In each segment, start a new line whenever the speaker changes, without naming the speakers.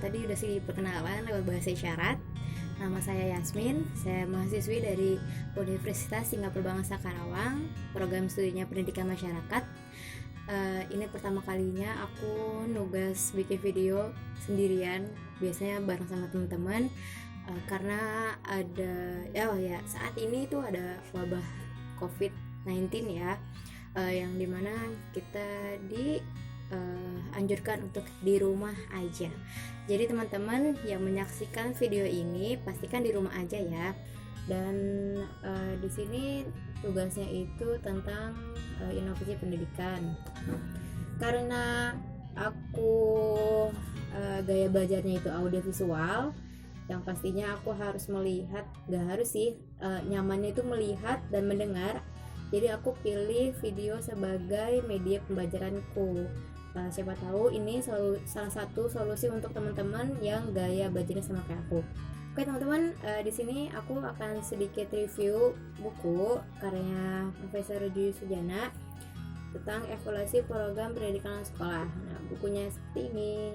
Tadi udah sih perkenalan lewat bahasa isyarat. Nama saya Yasmin, saya mahasiswi dari Universitas Singapura Bangsa Karawang, program studinya Pendidikan Masyarakat. Ini pertama kalinya aku nugas bikin video sendirian, biasanya bareng sama teman-teman. Karena ada saat ini tuh ada wabah COVID-19 ya, yang dimana kita anjurkan untuk di rumah aja. Jadi teman-teman yang menyaksikan video ini pastikan di rumah aja ya. Dan di sini tugasnya itu tentang inovasi pendidikan. Karena aku gaya belajarnya itu audiovisual, yang pastinya aku harus melihat, gak harus sih, nyamannya itu melihat dan mendengar. Jadi aku pilih video sebagai media pembelajaranku. Siapa tahu ini salah satu solusi untuk teman-teman yang gaya belajarnya sama kayak aku. Oke teman-teman, di sini aku akan sedikit review buku karya Profesor Julius Sujana tentang evaluasi program pendidikan sekolah. Nah, bukunya seperti ini.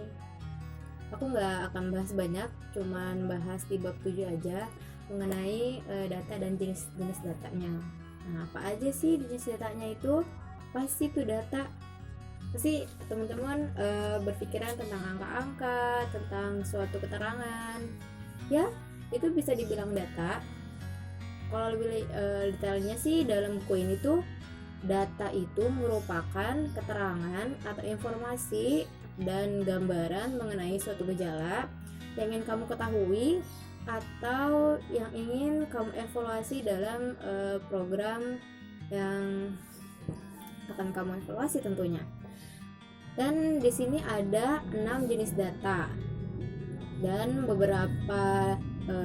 Aku nggak akan bahas banyak, cuman bahas di bab 7 aja mengenai data dan jenis-jenis datanya. Nah, apa aja sih jenis datanya itu? Pasti itu data. Pasti teman-teman berpikiran tentang angka-angka, tentang suatu keterangan. Ya, itu bisa dibilang data. Kalau lebih detailnya sih dalam buku ini tuh, data itu merupakan keterangan atau informasi dan gambaran mengenai suatu gejala yang ingin kamu ketahui atau yang ingin kamu evaluasi dalam program yang akan kamu evaluasi tentunya. Dan di sini ada 6 jenis data dan beberapa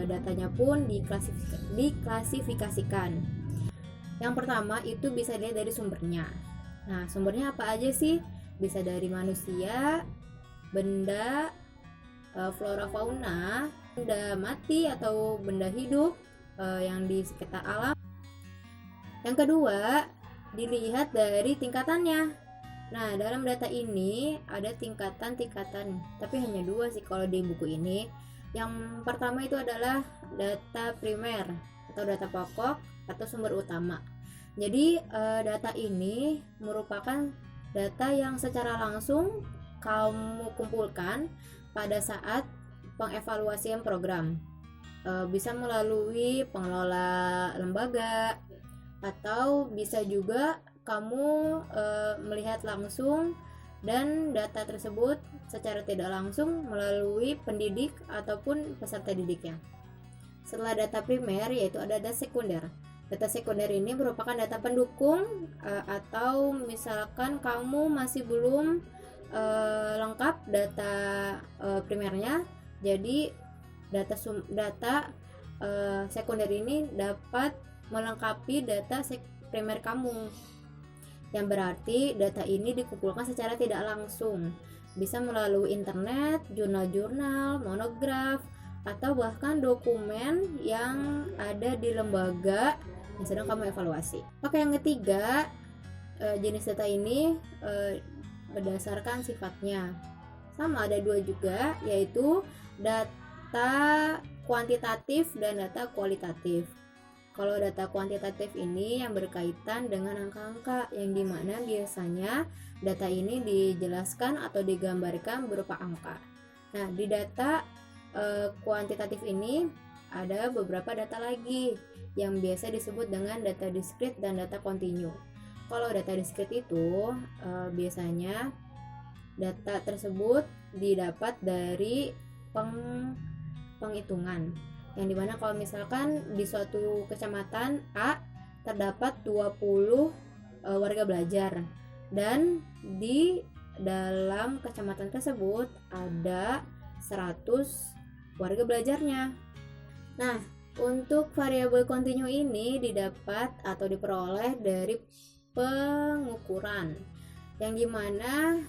datanya pun diklasifikasikan. Yang pertama itu bisa dilihat dari sumbernya. Nah, sumbernya apa aja sih? Bisa dari manusia, benda, flora fauna, benda mati atau benda hidup yang di sekitar alam. Yang kedua, dilihat dari tingkatannya. Nah, dalam data ini ada tingkatan-tingkatan, tapi hanya 2 sih kalau di buku ini. Yang pertama itu adalah data primer atau data pokok atau sumber utama. Jadi data ini merupakan data yang secara langsung kamu kumpulkan pada saat pengevaluasian program. Bisa melalui pengelola lembaga atau bisa juga kamu melihat langsung dan data tersebut secara tidak langsung melalui pendidik ataupun peserta didiknya. Setelah data primer yaitu ada data sekunder. Data sekunder ini merupakan data pendukung atau misalkan kamu masih belum lengkap data primernya, jadi data sekunder ini dapat melengkapi data primer kamu. Yang berarti data ini dikumpulkan secara tidak langsung, bisa melalui internet, jurnal-jurnal, monograf, atau bahkan dokumen yang ada di lembaga yang sedang kamu evaluasi. Oke, yang ketiga, jenis data ini berdasarkan sifatnya. Sama ada 2 juga, yaitu data kuantitatif dan data kualitatif. Kalau data kuantitatif ini yang berkaitan dengan angka-angka, yang dimana biasanya data ini dijelaskan atau digambarkan berupa angka. Nah, di data kuantitatif ini ada beberapa data lagi yang biasa disebut dengan data diskrit dan data kontinu. Kalau data diskrit itu biasanya data tersebut didapat dari penghitungan, yang dimana kalau misalkan di suatu kecamatan A terdapat 20 warga belajar dan di dalam kecamatan tersebut ada 100 warga belajarnya. Nah, untuk variabel kontinu ini didapat atau diperoleh dari pengukuran yang dimana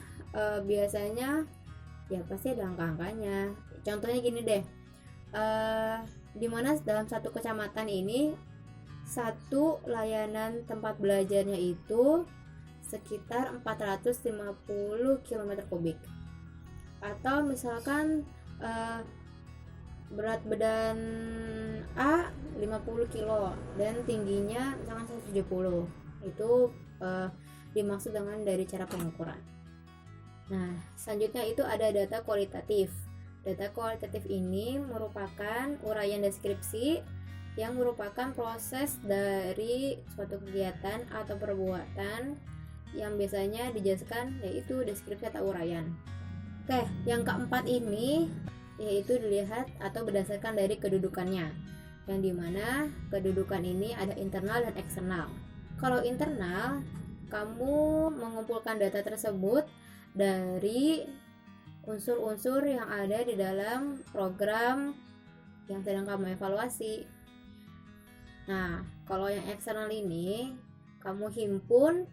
biasanya ya pasti ada angka-angkanya. Contohnya gini deh, dimana dalam satu kecamatan ini satu layanan tempat belajarnya itu sekitar 450 km kubik, atau misalkan berat badan A 50 kilo dan tingginya misalkan 170, itu dimaksud dengan dari cara pengukuran. Nah, selanjutnya itu ada data kualitatif. Data kualitatif ini merupakan uraian deskripsi yang merupakan proses dari suatu kegiatan atau perbuatan yang biasanya dijelaskan, yaitu deskripsi atau uraian. Oke, yang keempat ini yaitu dilihat atau berdasarkan dari kedudukannya, yang dimana kedudukan ini ada internal dan eksternal. Kalau internal, kamu mengumpulkan data tersebut dari unsur-unsur yang ada di dalam program yang sedang kamu evaluasi. Nah, kalau yang eksternal ini, kamu himpun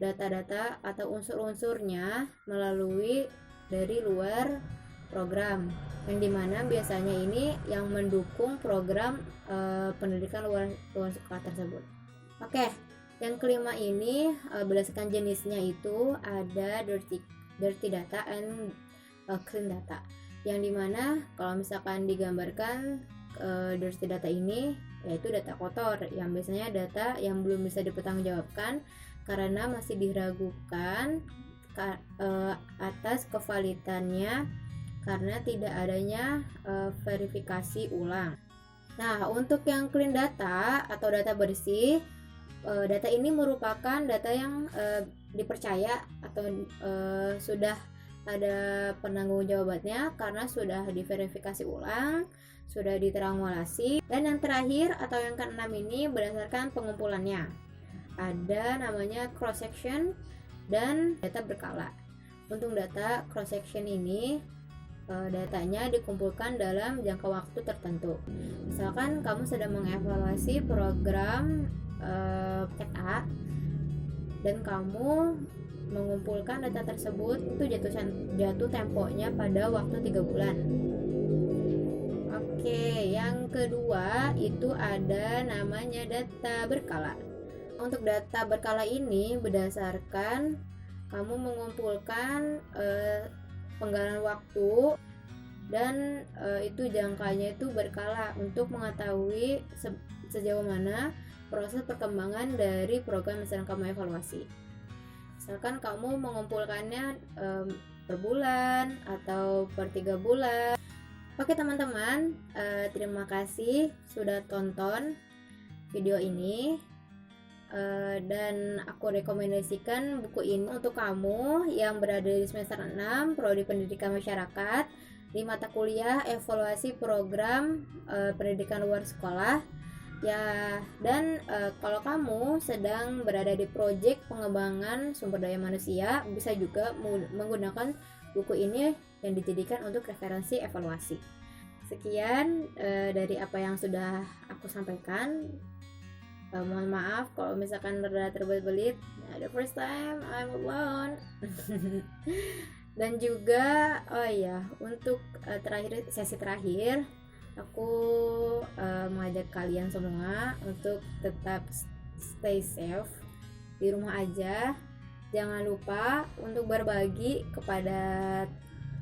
data-data atau unsur-unsurnya melalui dari luar program, yang dimana biasanya ini yang mendukung program pendidikan luar sekolah tersebut. Oke, yang kelima ini berdasarkan jenisnya itu ada dirty data and clean data, yang dimana kalau misalkan digambarkan dirty data ini yaitu data kotor, yang biasanya data yang belum bisa dipertanggungjawabkan karena masih diragukan atas kevalidannya karena tidak adanya verifikasi ulang. Nah, untuk yang clean data atau data bersih, data ini merupakan data yang dipercaya atau sudah ada penanggung-jawabannya karena sudah diverifikasi ulang, sudah ditranslasi. Dan yang terakhir atau yang keenam ini berdasarkan pengumpulannya, ada namanya cross section dan data berkala. Untuk data cross section ini datanya dikumpulkan dalam jangka waktu tertentu. Misalkan kamu sedang mengevaluasi program PTA dan kamu mengumpulkan data tersebut, itu jatuh temponya pada waktu 3 bulan. Oke, yang kedua itu ada namanya data berkala. Untuk data berkala ini berdasarkan kamu mengumpulkan penggalan waktu dan itu jangkanya itu berkala untuk mengetahui sejauh mana proses perkembangan dari program yang sedang kamu evaluasi. Misalkan kamu mengumpulkannya per bulan atau per 3 bulan. Oke teman-teman, terima kasih sudah tonton video ini. Dan aku rekomendasikan buku ini untuk kamu yang berada di semester 6 Prodi Pendidikan Masyarakat di mata kuliah evaluasi program pendidikan luar sekolah ya. Dan kalau kamu sedang berada di proyek pengembangan sumber daya manusia, bisa juga menggunakan buku ini yang dijadikan untuk referensi evaluasi. Sekian dari apa yang sudah aku sampaikan. Mohon maaf kalau misalkan rada terbelit-belit, the first time I'm alone. Dan juga untuk sesi terakhir aku mengajak kalian semua untuk tetap stay safe di rumah aja. Jangan lupa untuk berbagi kepada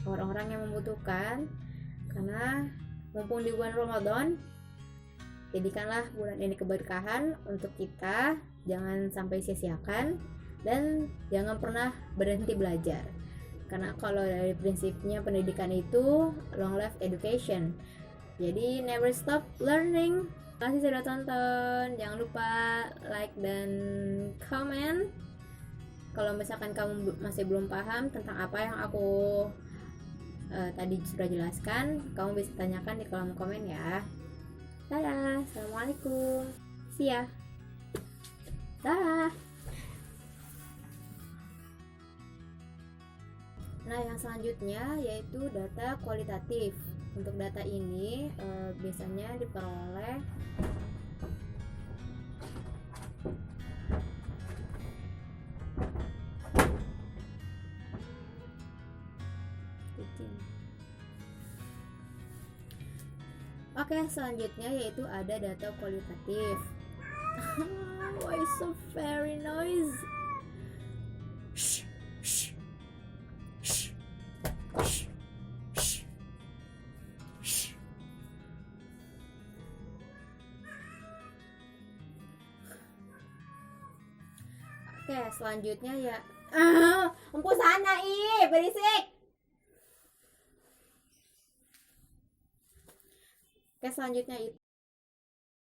orang-orang yang membutuhkan, karena mumpung di bulan Ramadan, jadikanlah bulan ini keberkahan untuk kita. Jangan sampai sia-siakan dan jangan pernah berhenti belajar, karena kalau dari prinsipnya pendidikan itu long life education, jadi never stop learning. Terima kasih sudah tonton. Jangan lupa like dan comment. Kalau misalkan kamu masih belum paham tentang apa yang aku tadi sudah jelaskan, kamu bisa tanyakan di kolom komen ya. Dadah, assalamualaikum, see ya, dah. Nah, yang selanjutnya yaitu data kualitatif. Untuk data ini biasanya diperoleh Oke, selanjutnya yaitu ada data kualitatif. Why so very noise? Shh, shh, shh, shh, shh, shh. Oke, selanjutnya ya empu sana berisik. Oke, selanjutnya itu